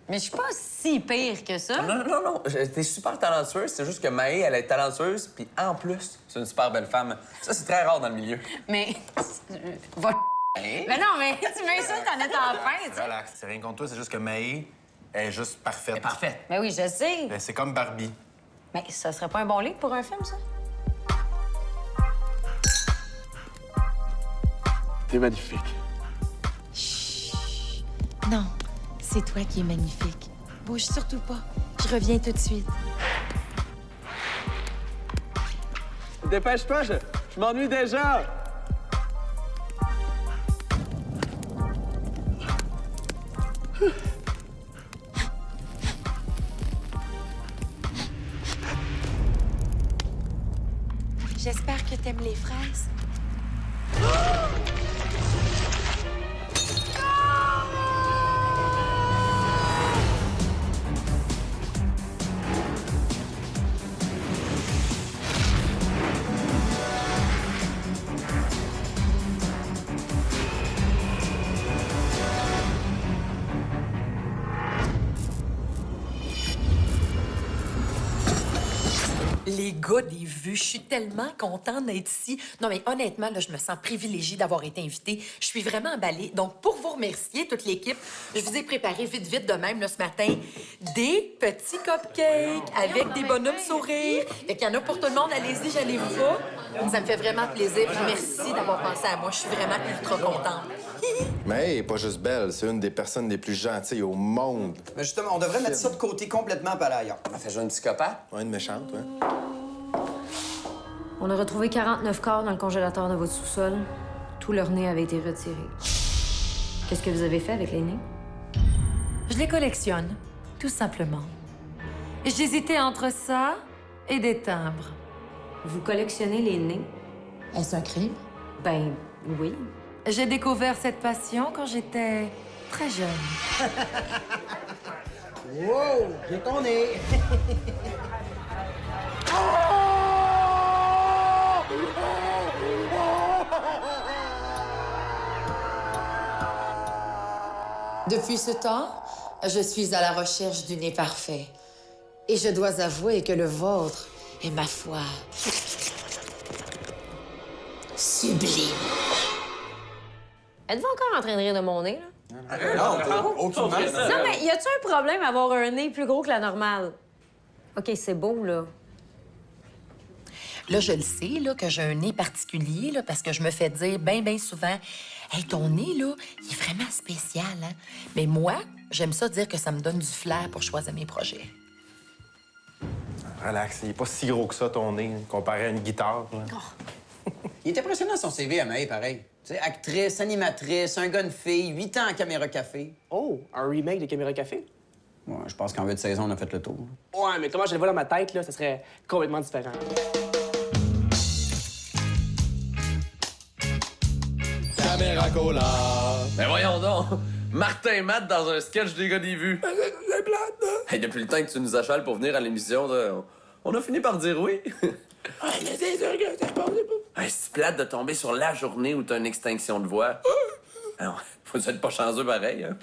Mais je suis pas si pire que ça. Non. T'es super talentueuse. C'est juste que Maë, elle est talentueuse, puis en plus, c'est une super belle femme. Ça, c'est très rare dans le milieu. Mais... va... Mais non, mais tu m'insultes en étant fin, tu sais. Relax, c'est rien contre toi, c'est juste que Maë, elle est juste parfaite. Elle est parfaite. Ben oui, je sais. Ben, c'est comme Barbie. Mais ça serait pas un bon livre pour un film, ça? T'es magnifique. Non, c'est toi qui es magnifique. Bouge surtout pas. Je reviens tout de suite. Dépêche-toi, je m'ennuie déjà. J'espère que t'aimes les fraises. Les gars des vues, je suis tellement contente d'être ici. Non, mais honnêtement, là, je me sens privilégiée d'avoir été invitée. Je suis vraiment emballée. Donc, pour vous remercier, toute l'équipe, je vous ai préparé vite de même, là, ce matin, des petits cupcakes avec des bonhommes sourires. Fait qu'il y en a pour tout le monde. Allez-y, j'allez-vous pas. Ça me fait vraiment plaisir. Puis merci d'avoir pensé à moi. Je suis vraiment ultra contente. Mais elle est pas juste belle, c'est une des personnes les plus gentilles au monde. Mais justement, on devrait mettre ça de côté complètement par ailleurs. Elle fait jouer une psychopathe. Ouais, une méchante, ouais. On a retrouvé 49 corps dans le congélateur de votre sous-sol. Tout leur nez avait été retiré. Qu'est-ce que vous avez fait avec les nez? Je les collectionne, tout simplement. J'hésitais entre ça et des timbres. Vous collectionnez les nez? Est-ce un crime? Ben, oui. J'ai découvert cette passion quand j'étais très jeune. Wow! J'ai ton nez! Depuis ce temps, je suis à la recherche du nez parfait. Et je dois avouer que le vôtre est, ma foi, sublime. Êtes-vous encore en train de rire de mon nez, là? Non, aucunement. Non, mais y a-tu un problème à avoir un nez plus gros que la normale? OK, c'est beau, là. Là, je le sais, là, que j'ai un nez particulier, là, parce que je me fais dire bien souvent « Hey, ton nez, là, il est vraiment spécial, hein? » Mais moi, j'aime ça dire que ça me donne du flair pour choisir mes projets. Relax, il est pas si gros que ça, ton nez, comparé à une guitare. Là. Il est impressionnant, son CV à Maë, pareil. Tu sais, actrice, animatrice, un gars, une fille, 8 ans à Caméra Café. Oh, un remake de Caméra Café? Ouais, je pense qu'en 8 saisons, on a fait le tour. Ouais, mais comment je le vois dans ma tête, là, ça serait complètement différent. Caméra cola! Ben voyons donc! Martin et Matt dans un sketch des gars des vues. C'est plate, là! Hey, depuis le temps que tu nous achales pour venir à l'émission, là, on a fini par dire oui. Mais c'est sûr que c'est pas... Hey, c'est plate de tomber sur la journée où t'as une extinction de voix. Alors, faut être pas chanceux pareil. Hein?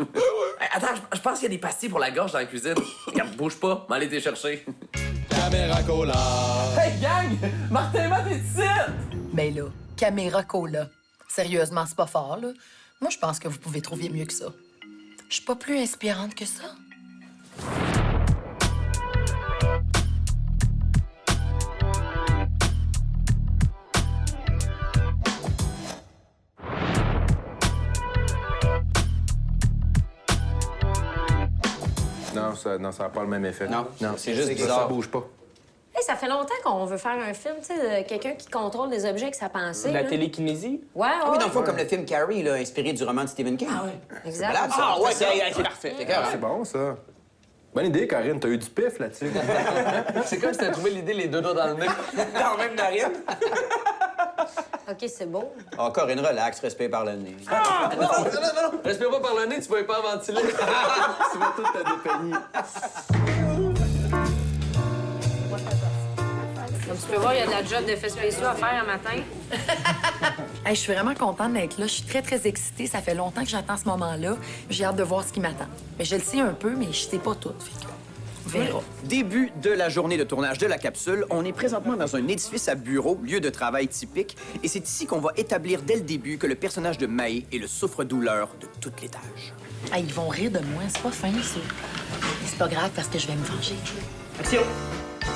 Hey, attends, je pense qu'il y a des pastilles pour la gorge dans la cuisine. Regarde, bouge pas, m'en aller t'es chercher. Caméra cola! Hey gang! Martin et Matt est ici! Mais là, Caméra Cola. Sérieusement, c'est pas fort, là. Moi, je pense que vous pouvez trouver mieux que ça. Je suis pas plus inspirante que ça. Non, ça n'a pas le même effet. Non, c'est juste bizarre. Ça bouge pas. Hey, ça fait longtemps qu'on veut faire un film, tu sais, de quelqu'un qui contrôle des objets avec sa pensée. La là. télékinésie? Ouais, Ah oui, ouais. dans le fond, comme le film Carrie, là, inspiré du roman de Stephen King. Ah ouais. Exact. Malade, ça. Ah ouais, ça. c'est parfait. C'est correct. C'est bon, ça. Bonne idée, Karine. T'as eu du pif là-dessus. C'est comme si t'as trouvé l'idée les deux doigts dans le nez. Dans même narine. OK, c'est beau. Ah, Corinne, relax, respect par le nez. Non! Respire pas par le nez, tu vas pas ventiler. Tu vas tout te dépeigner. Comme tu peux voir, il y a de la job d'effets spéciaux à faire un matin. Hey, je suis vraiment contente d'être là. Je suis très, très excitée. Ça fait longtemps que j'attends ce moment-là. J'ai hâte de voir ce qui m'attend. Mais je le sais un peu, mais je sais pas tout. Fait que on verra. Début de la journée de tournage de la capsule. On est présentement dans un édifice à bureau, lieu de travail typique. Et c'est ici qu'on va établir dès le début que le personnage de Maë est le souffre-douleur de toute l'étage. Hey, ils vont rire de moi. C'est pas fin, ça. Mais c'est pas grave parce que je vais me venger. Action!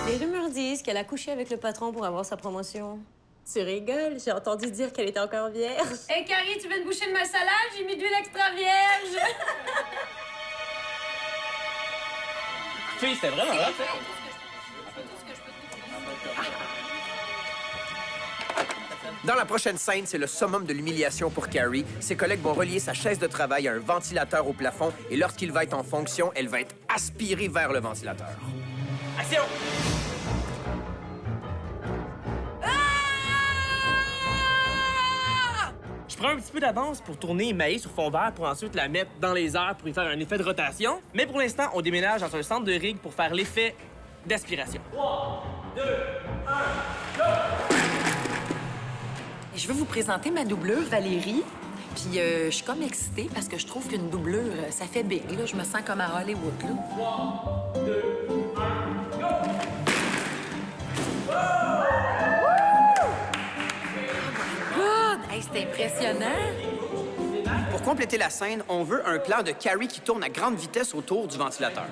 Les rumeurs disent qu'elle a couché avec le patron pour avoir sa promotion. Tu rigoles, j'ai entendu dire qu'elle était encore vierge. Hé, Carrie, tu veux te boucher de ma salade? J'ai mis de l'huile extra vierge. Fille, c'était vraiment là. Dans la prochaine scène, c'est le summum de l'humiliation pour Carrie. Ses collègues vont relier sa chaise de travail à un ventilateur au plafond et lorsqu'il va être en fonction, elle va être aspirée vers le ventilateur. Action! Je prends un petit peu d'avance pour tourner Maë sur fond vert pour ensuite la mettre dans les airs pour y faire un effet de rotation. Mais pour l'instant, on déménage dans un centre de rig pour faire l'effet d'aspiration. 3, 2, 1, go! Je veux vous présenter ma doublure, Valérie. Puis je suis comme excitée parce que je trouve qu'une doublure, ça fait big. Là, je me sens comme à Hollywood. Là. 3, 2, 1, go! God! Hey, c'est impressionnant! Pour compléter la scène, on veut un plan de Carrie qui tourne à grande vitesse autour du ventilateur.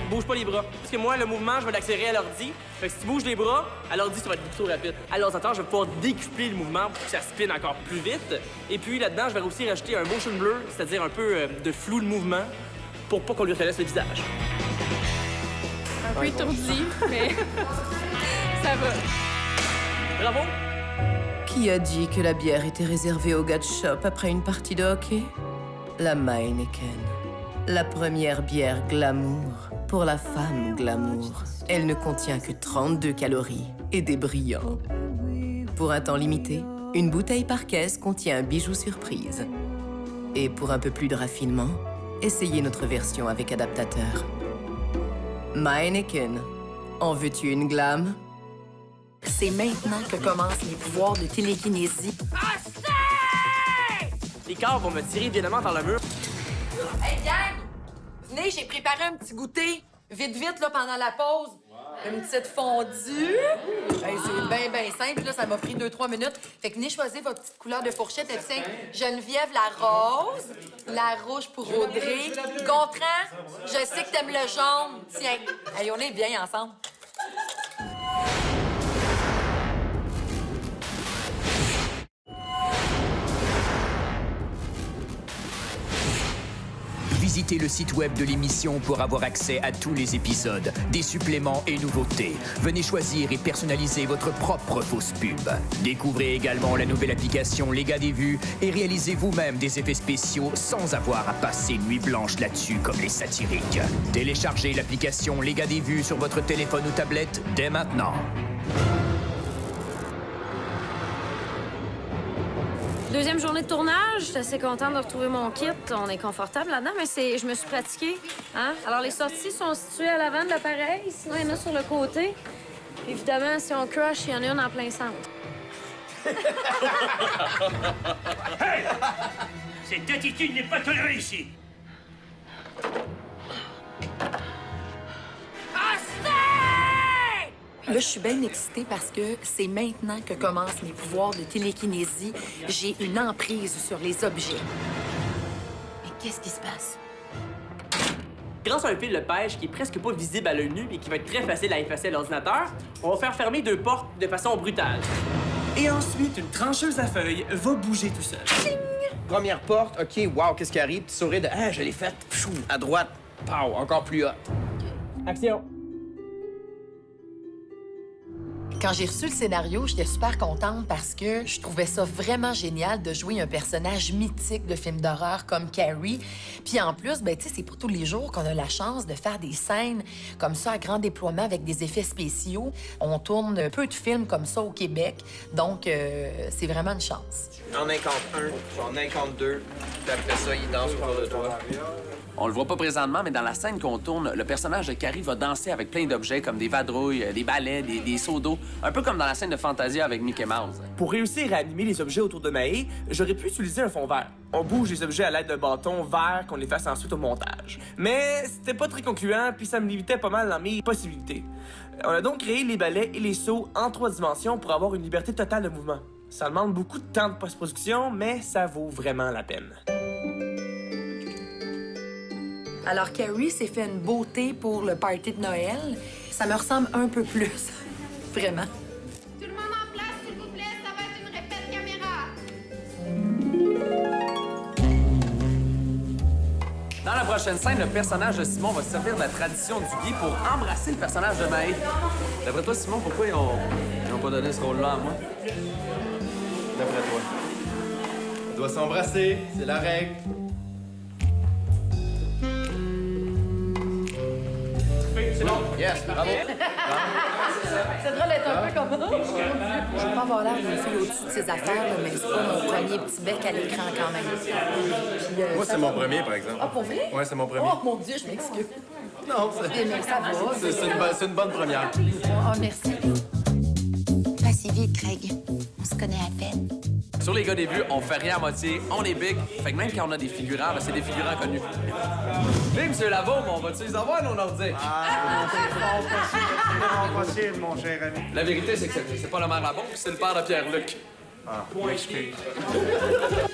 Bouge pas les bras. Parce que moi, le mouvement, je vais l'accélérer à l'ordi. Fait que si tu bouges les bras, à l'ordi, ça va être beaucoup trop rapide. À l'ordinateur, je vais pouvoir décupler le mouvement pour que ça spinne encore plus vite. Et puis là-dedans, je vais aussi rajouter un motion blur, c'est-à-dire un peu de flou de mouvement, pour pas qu'on lui reconnaisse le visage. Un peu étourdi, mais ça va. Bravo! Qui a dit que la bière était réservée au gars de shop après une partie de hockey? La Meineken. La première bière glamour pour la femme glamour. Elle ne contient que 32 calories et des brillants. Pour un temps limité, une bouteille par caisse contient un bijou surprise. Et pour un peu plus de raffinement, essayez notre version avec adaptateur. Meineken. En veux-tu une glam? C'est maintenant que commencent les pouvoirs de télékinésie. Les corps vont me tirer violemment vers le mur. Hey, gang! Venez, j'ai préparé un petit goûter. Vite, vite, là, pendant la pause. Une petite fondue. Hey, c'est bien simple, là. Ça m'a pris 2-3 minutes. Fait que venez choisir votre petite couleur de fourchette. Tiens, Geneviève, la rose. La rouge pour Audrey. Gontran, je sais que t'aimes le jaune. Tiens. Hey, on est bien ensemble. Visitez le site web de l'émission pour avoir accès à tous les épisodes, des suppléments et nouveautés. Venez choisir et personnaliser votre propre fausse pub. Découvrez également la nouvelle application Les Gars des Vues et réalisez vous-même des effets spéciaux sans avoir à passer nuit blanche là-dessus comme les satiriques. Téléchargez l'application Les Gars des Vues sur votre téléphone ou tablette dès maintenant. Deuxième journée de tournage, j'étais assez contente de retrouver mon kit. On est confortable là-dedans, mais je me suis pratiquée. Hein? Alors, les sorties sont situées à l'avant de l'appareil, sinon il y en a sur le côté. Puis, évidemment, si on crush, il y en a une en plein centre. Hey! Cette attitude n'est pas tolérée ici. Là, je suis bien excitée parce que c'est maintenant que commencent mes pouvoirs de télékinésie. J'ai une emprise sur les objets. Mais qu'est-ce qui se passe? Grâce à un fil de pêche qui est presque pas visible à l'œil nu et qui va être très facile à effacer à l'ordinateur, on va faire fermer 2 portes de façon brutale. Et ensuite, une trancheuse à feuilles va bouger tout seul. Première porte, OK, wow, qu'est-ce qui arrive? Petit sourire de « Ah, je l'ai faite! » À droite, pow, encore plus haut. Action! Quand j'ai reçu le scénario, j'étais super contente parce que je trouvais ça vraiment génial de jouer un personnage mythique de film d'horreur comme Carrie. Puis en plus, ben tu sais, c'est pour tous les jours qu'on a la chance de faire des scènes comme ça à grand déploiement avec des effets spéciaux. On tourne peu de films comme ça au Québec, donc c'est vraiment une chance. En incantes 1, j'en incantes 2. Puis après ça, il danse autour de toi. On le voit pas présentement, mais dans la scène qu'on tourne, le personnage de Carrie va danser avec plein d'objets comme des vadrouilles, des balais, des seaux d'eau, un peu comme dans la scène de Fantasia avec Mickey Mouse. Pour réussir à animer les objets autour de Mae, j'aurais pu utiliser un fond vert. On bouge les objets à l'aide d'un bâton vert qu'on efface ensuite au montage. Mais c'était pas très concluant, puis ça me limitait pas mal dans mes possibilités. On a donc créé les balais et les seaux en 3 dimensions pour avoir une liberté totale de mouvement. Ça demande beaucoup de temps de post-production, mais ça vaut vraiment la peine. Alors, Carrie s'est fait une beauté pour le party de Noël. Ça me ressemble un peu plus. Vraiment. Tout le monde en place, s'il vous plaît, ça va être une répète caméra. Dans la prochaine scène, le personnage de Simon va se servir de la tradition du gui pour embrasser le personnage de Mae. D'après toi, Simon, pourquoi ils ont pas donné ce rôle-là à moi? D'après toi. On doit s'embrasser, c'est la règle. C'est bon. Yes, bravo. C'est drôle d'être un peu comme ça. Je veux pas avoir l'air d'une fille au-dessus de ses affaires, là, mais c'est pas mon premier petit bec à l'écran quand même. Puis, Moi, c'est mon premier, par exemple. Ah, pour vrai? Ouais, c'est mon premier. Oh, mon Dieu, je m'excuse. Non, Mais ça va. c'est une bonne première. Oh, merci. Pas si vite, Craig. On se connaît à peine. Sur les gars des vues, on fait rien à moitié, on est big. Fait que même quand on a des figurants, ben c'est des figurants connus. Hey, monsieur Lavo, on va-tu les avoir, nos ordi? Impossible, mon cher ami. La vérité, c'est que c'est pas le maire Labon, c'est le père de Pierre-Luc. Ah, m'excuse.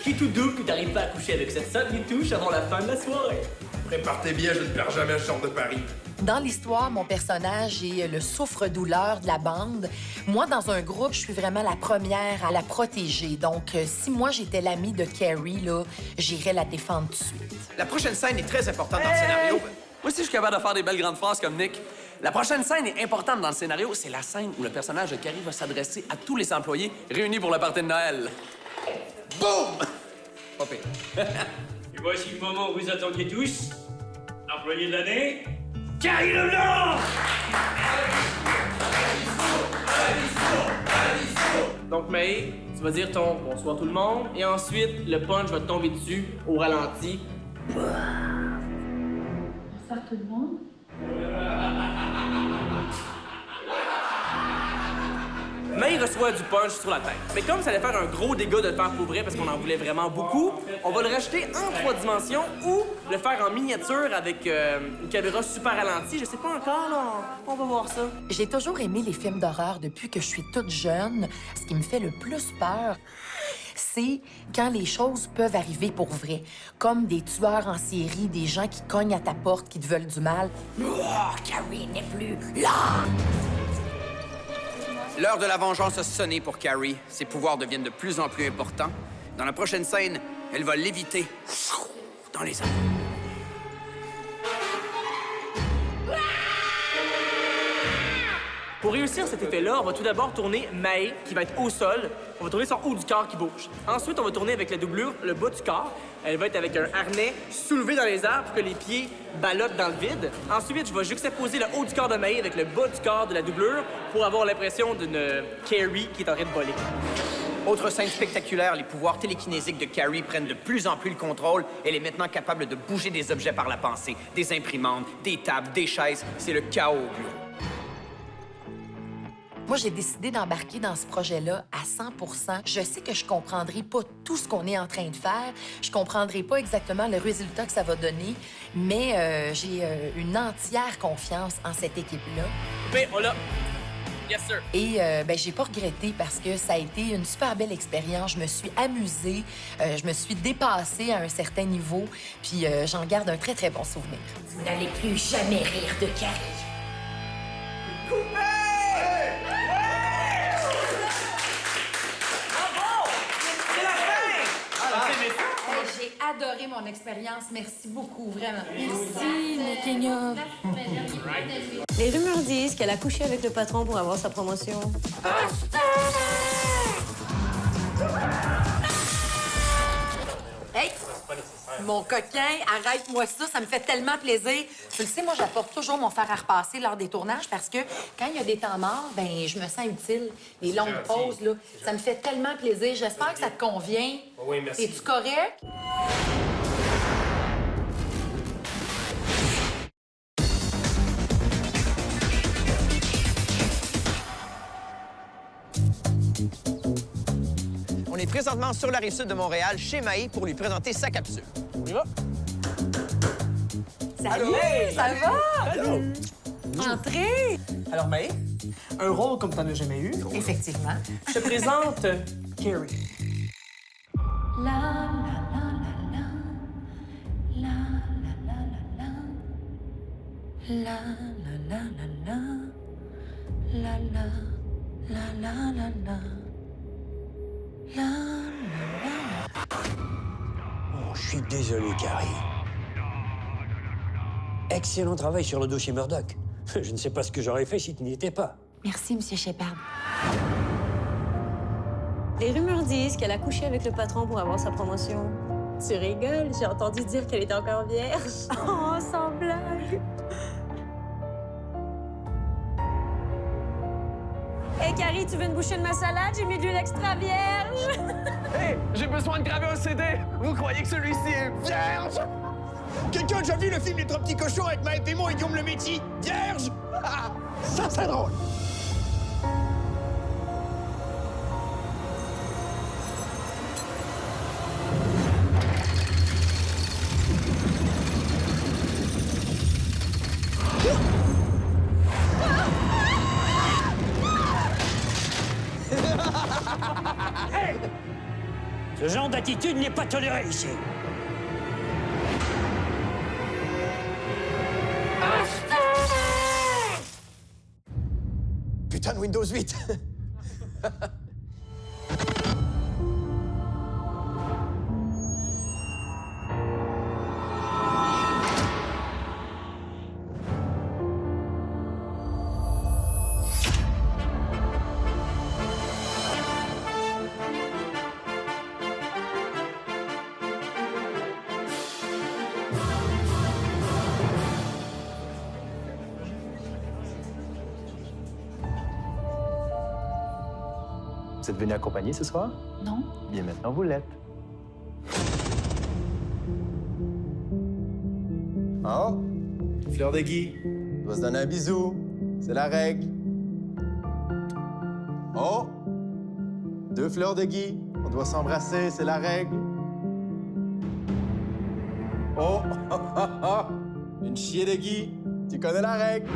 Qui tout doux que t'arrives pas à coucher avec cette seule touche avant la fin de la soirée. Prépare tes billets, je ne perds jamais ce genre de pari. Dans l'histoire, mon personnage est le souffre-douleur de la bande. Moi, dans un groupe, je suis vraiment la première à la protéger. Donc, si moi, j'étais l'amie de Carrie, là, j'irais la défendre tout de suite. La prochaine scène est très importante dans le scénario. Moi aussi, je suis capable de faire des belles grandes phrases comme Nick. La prochaine scène est importante dans le scénario. C'est la scène où le personnage de Carrie va s'adresser à tous les employés réunis pour le party de Noël. Boum! Pas pire. Et voici le moment où vous attendiez tous. Employé de l'année, Carrie Leblanc! Donc, Mae, tu vas dire ton bonsoir tout le monde, et ensuite, le punch va te tomber dessus au ralenti. Bonsoir tout le monde. Mae reçoit du punch sur la tête. Mais comme ça allait faire un gros dégât de le faire pour vrai parce qu'on en voulait vraiment beaucoup, on va le rajouter en 3 dimensions ou le faire en miniature avec une caméra super ralentie. Je sais pas encore, là. On va voir ça. J'ai toujours aimé les films d'horreur depuis que je suis toute jeune. Ce qui me fait le plus peur, c'est quand les choses peuvent arriver pour vrai. Comme des tueurs en série, des gens qui cognent à ta porte, qui te veulent du mal. Oh, Carrie n'est plus là! L'heure de la vengeance a sonné pour Carrie. Ses pouvoirs deviennent de plus en plus importants. Dans la prochaine scène, elle va léviter dans les airs. Pour réussir cet effet-là, on va tout d'abord tourner Mae, qui va être au sol. On va tourner son haut du corps qui bouge. Ensuite, on va tourner avec la doublure le bas du corps. Elle va être avec un harnais soulevé dans les airs pour que les pieds ballottent dans le vide. Ensuite, je vais juxtaposer le haut du corps de Mae avec le bas du corps de la doublure pour avoir l'impression d'une Carrie qui est en train de voler. Autre scène spectaculaire, les pouvoirs télékinésiques de Carrie prennent de plus en plus le contrôle. Elle est maintenant capable de bouger des objets par la pensée. Des imprimantes, des tables, des chaises. C'est le chaos au bureau. Moi, j'ai décidé d'embarquer dans ce projet-là à 100 %. Je sais que je comprendrai pas tout ce qu'on est en train de faire. Je comprendrai pas exactement le résultat que ça va donner, mais j'ai une entière confiance en cette équipe-là. Ben, on l'a. Yes, sir. Et j'ai pas regretté parce que ça a été une super belle expérience. Je me suis amusée, je me suis dépassée à un certain niveau, puis j'en garde un très, très bon souvenir. Vous n'allez plus jamais rire de Carrie. J'ai adoré mon expérience. Merci beaucoup, vraiment. Merci, Making of. Les rumeurs disent qu'elle a couché avec le patron pour avoir sa promotion. Hey! Mon coquin, arrête-moi ça me fait tellement plaisir. Tu le sais, moi, j'apporte toujours mon fer à repasser lors des tournages parce que quand il y a des temps morts, ben je me sens utile. Les longues pauses, là, ça me fait tellement plaisir. J'espère que ça te convient. Oui, merci. Es-tu correct? est présentement sur la rive-sud de Montréal, chez Maë, pour lui présenter sa capsule. On y va? Salut! Hey! Ça va? Allô? Entrez! Alors, Maë, un rôle comme t'en as jamais eu. Effectivement. Je te présente Carrie. Oh, je suis désolé, Carrie. Excellent travail sur le dossier Murdoch. Je ne sais pas ce que j'aurais fait si tu n'y étais pas. Merci, Monsieur Shepard. Les rumeurs disent qu'elle a couché avec le patron pour avoir sa promotion. Tu rigoles? J'ai entendu dire qu'elle était encore vierge. Oh, sans blague! Hey, Carrie, tu veux une bouchée de ma salade? J'ai mis de l'huile extra vierge! Hey, j'ai besoin de graver un CD. Vous croyez que celui-ci est vierge? Quelqu'un a déjà vu le film Les Trois Petits Cochons avec Maë Pémon et Guillaume Lemétis? Vierge? Ah, ça, c'est drôle! Hey! Ce genre d'attitude n'est pas toléré ici. Putain de Windows 8! Vous êtes venu accompagner ce soir? Non. Bien, maintenant, vous l'êtes. Oh! Fleur de Guy. On doit se donner un bisou. C'est la règle. Oh! 2 fleurs de Guy. On doit s'embrasser, c'est la règle. Oh! Une chier de Guy. Tu connais la règle.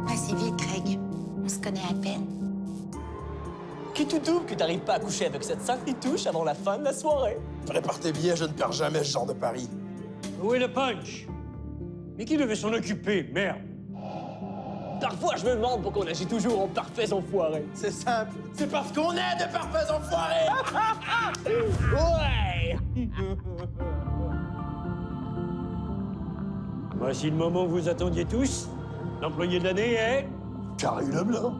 Assez vite, Craig. On se connaît à peine. Qui tout double que t'arrives pas à coucher avec cette sacrée touche avant la fin de la soirée? Prépare tes billets, je ne perds jamais ce genre de pari. Où est le punch? Mais qui devait s'en occuper, merde? Parfois, je me demande pourquoi on agit toujours en parfaits enfoirés. C'est simple. C'est parce qu'on est de parfaits enfoirés! Ouais! Voici le moment que vous attendiez tous. L'employé de l'année est... Carrie Leblanc.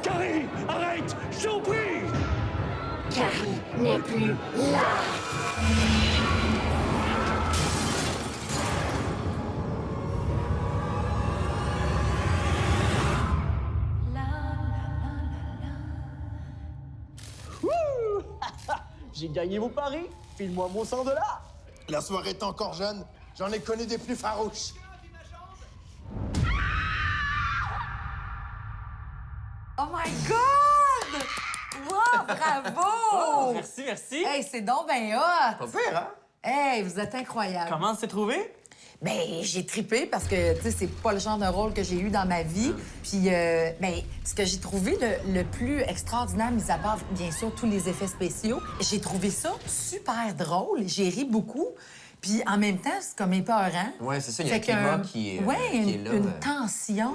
Carrie, arrête! Je t'en prie! Carrie n'est plus là. J'ai gagné mon pari. File-moi mon $100. La soirée est encore jeune. J'en ai connu des plus farouches. Oh my God! Wow, bravo! Oh, merci, merci. Hey, c'est donc ben hot! Pas pire, hein? Hey, vous êtes incroyable. Comment t'es trouvé? Ben, j'ai trippé parce que, tu sais, c'est pas le genre de rôle que j'ai eu dans ma vie. Puis, ben, ce que j'ai trouvé le plus extraordinaire, mis à part, bien sûr, tous les effets spéciaux, j'ai trouvé ça super drôle. J'ai ri beaucoup. Puis en même temps, c'est comme épeurant. Ouais, c'est ça, il y a Fait un climat que, qui est, ouais, qui est là. une tension.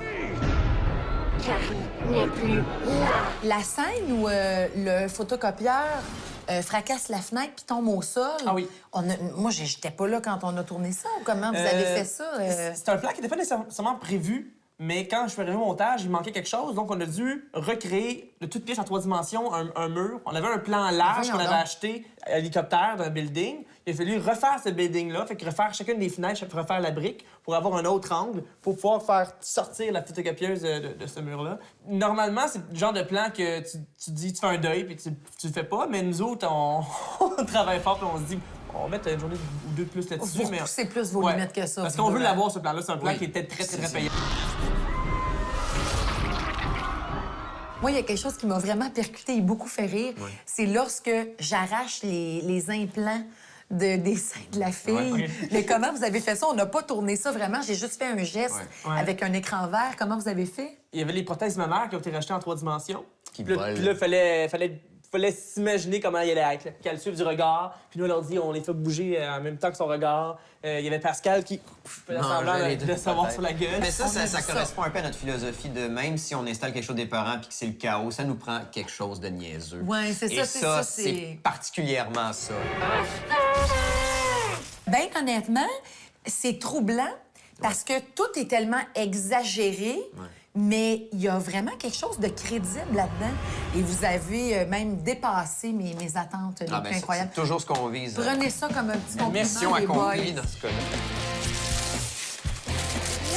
La scène où le photocopieur fracasse la fenêtre puis tombe au sol. Ah oui. Moi, j'étais pas là quand on a tourné ça. Ou comment vous avez fait ça? C'est un plan qui n'était pas nécessairement prévu, mais quand je suis arrivé au montage, il manquait quelque chose. Donc, on a dû recréer de toutes pièces en 3 dimensions un mur. On avait un plan large qu'on avait acheté à l'hélicoptère d'un building. Il a fallu refaire ce building-là, fait que refaire chacune des fenêtres, refaire la brique pour avoir un autre angle, pour pouvoir faire sortir la photocopieuse de ce mur-là. Normalement, c'est le genre de plan que tu dis, tu fais un deuil, puis tu le fais pas, mais nous autres, on travaille fort, puis on se dit, on va mettre une journée ou 2 de plus là-dessus. Vous repoussez plus vos limites que ça. Parce qu'on veut l'avoir, ce plan-là. C'est un plan qui était très payant. Moi, il y a quelque chose qui m'a vraiment percuté et beaucoup fait rire. Ouais. C'est lorsque j'arrache les implants des seins de la fille. Ouais. Mais comment vous avez fait ça? On n'a pas tourné ça vraiment. J'ai juste fait un geste avec un écran vert. Comment vous avez fait? Il y avait les prothèses mammaires qui ont été rachetées en 3 dimensions. Qui Puis là, il fallait s'imaginer comment il allait être. Qu'elle suive du regard. Puis nous, on leur dit, on les fait bouger en même temps que son regard. Il y avait Pascal qui faisait semblant de savoir sur la gueule. Mais ça correspond un peu à notre philosophie de même si on installe quelque chose d'épeurant puis que c'est le chaos, ça nous prend quelque chose de niaiseux. Ouais, c'est ça, Et c'est ça, ça, c'est particulièrement ça. Bien honnêtement, c'est troublant parce que tout est tellement exagéré. Mais il y a vraiment quelque chose de crédible là-dedans. Et vous avez même dépassé mes attentes les plus incroyables. C'est toujours ce qu'on vise. Prenez ça comme un petit compliment, Mission les boys. accomplie dans ce cas-là.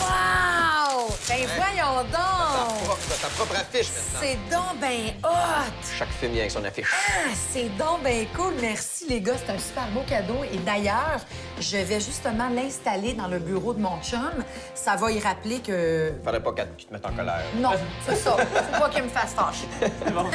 Wow! Ben voyons donc! Ta propre affiche maintenant. C'est donc ben hot! Chaque film vient avec son affiche. Ah, c'est donc ben cool. Merci, les gars. C'est un super beau cadeau. Et d'ailleurs, je vais justement l'installer dans le bureau de mon chum. Ça va y rappeler que... Faudrait pas qu'il te mette en colère. Non, c'est ça. Faut pas qu'il me fasse fâcher. C'est bon.